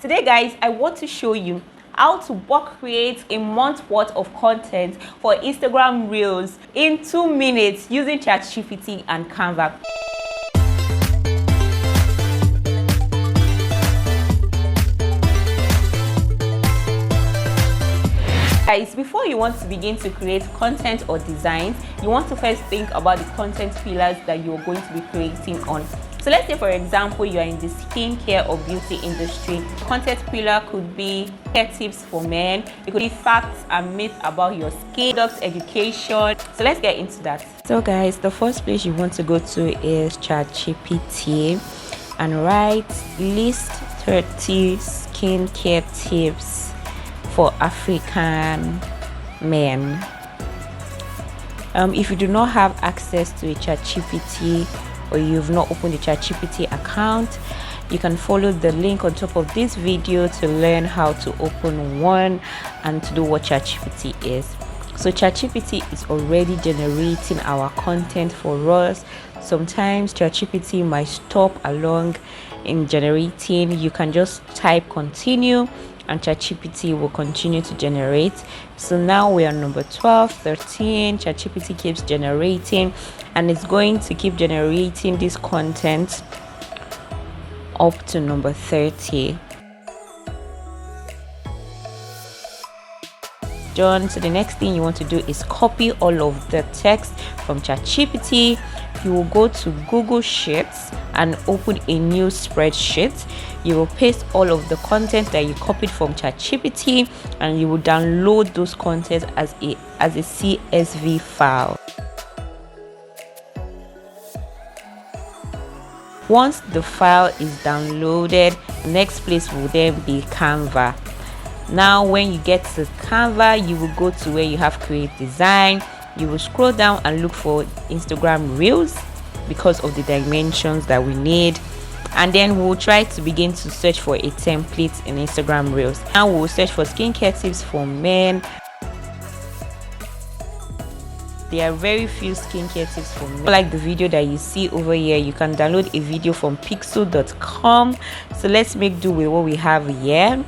Today guys, I want to show you how to bulk create a month worth of content for Instagram Reels in 2 minutes using ChatGPT and Canva. Guys, before you want to begin to create content or designs, you want to first think about the content pillars that you're going to be creating on. So let's say, for example, you are in the skincare or beauty industry. Content pillar could be hair tips for men. It could be facts and myths about your skin, products, education. So let's get into that. So guys, the first place you want to go to is ChatGPT and write list 30 skincare tips for African men. If you do not have access to a ChatGPT or you've not opened a ChatGPT account, you can follow the link on top of this video to learn how to open one and to do what ChatGPT is. So ChatGPT is already generating our content for us. Sometimes ChatGPT might stop along in generating. You can just type continue and ChatGPT will continue to generate. So now we are number 12, 13. ChatGPT keeps generating and it's going to keep generating this content up to number 30. Done. So the next thing you want to do is copy all of the text from ChatGPT. You will go to Google Sheets and open a new spreadsheet. You will paste all of the content that you copied from ChatGPT and you will download those contents as a CSV file. Once the file is downloaded, the next place will then be Canva. Now when you get to Canva, you will go to where you have create design. You will scroll down and look for Instagram Reels because of the dimensions that we need, and then we'll try to begin to search for a template in Instagram Reels. Now we'll search for skincare tips for men. There are very few skincare tips for men. Like the video that you see over here, you can download a video from pixel.com. So let's make do with what we have here.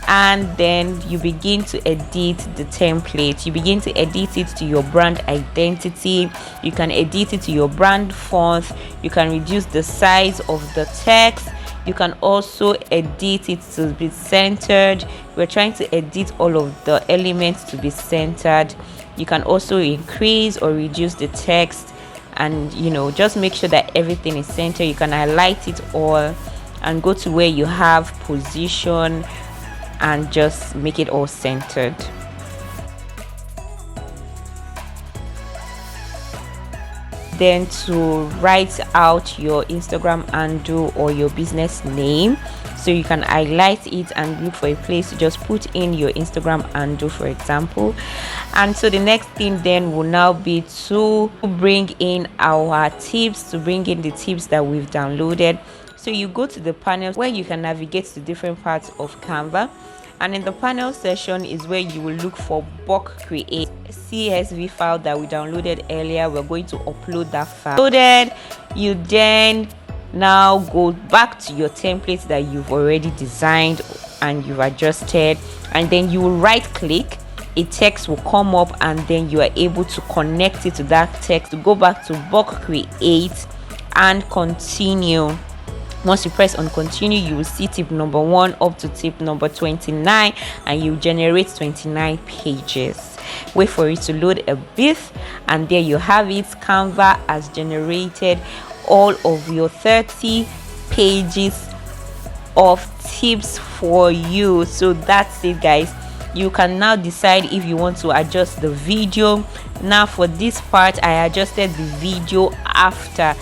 And then you begin to edit the template. You begin to edit it to your brand identity. You can edit it to your brand font. You can reduce the size of the text. You can also edit it to be centered. We're trying to edit all of the elements to be centered. You can also increase or reduce the text and just make sure that everything is centered. You can highlight it all and go to where you have position and just make it all centered. Then to write out your Instagram handle or your business name, so you can highlight it and look for a place to just put in your Instagram handle, for example. And so the next thing then will now be to bring in our tips, to bring in the tips that we've downloaded. So you go to the panel where you can navigate to different parts of Canva, and in the panel session is where you will look for bulk create CSV file that we downloaded earlier. We're going to upload that file. Loaded, you then now go back to your templates that you've already designed and you've adjusted, and then you will right click. A text will come up and then you are able to connect it to that text to go back to bulk create and continue. Once you press on continue, you will see tip number 1 up to tip number 29 and you generate 29 pages. Wait for it to load a bit and there you have it. Canva has generated all of your 30 pages of tips for you. So that's it guys. You can now decide if you want to adjust the video. Now for this part, I adjusted the video after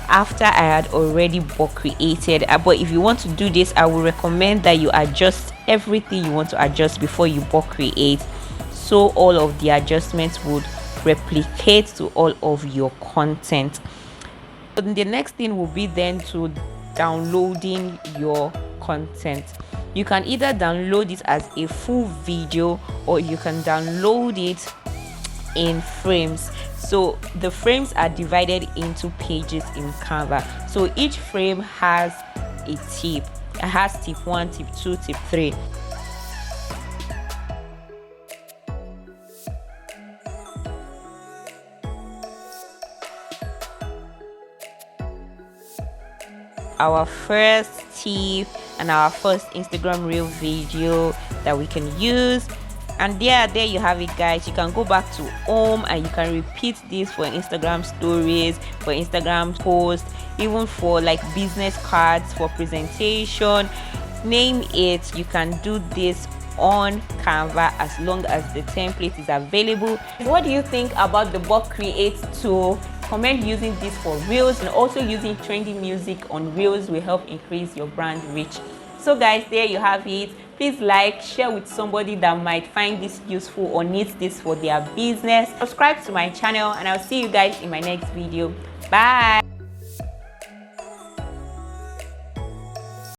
I had already bulk created, but if you want to do this, I would recommend that you adjust everything you want to adjust before you bulk create, so all of the adjustments would replicate to all of your content. So the next thing will be then to downloading your content. You can either download it as a full video or you can download it in frames. So the frames are divided into pages in Canva. So each frame has a tip. It has tip 1, tip 2, tip 3. Our first tip and our first Instagram reel video that we can use. And there you have it, guys. You can go back to home and you can repeat this for Instagram stories, for Instagram posts, even for like business cards, for presentation, name it. You can do this on Canva as long as the template is available. What do you think about the Bot Create tool? Comment using this for reels, and also using trendy music on reels will help increase your brand reach. So guys, there you have it. Please like, share with somebody that might find this useful or needs this for their business. Subscribe to my channel, and I'll see you guys in my next video. Bye.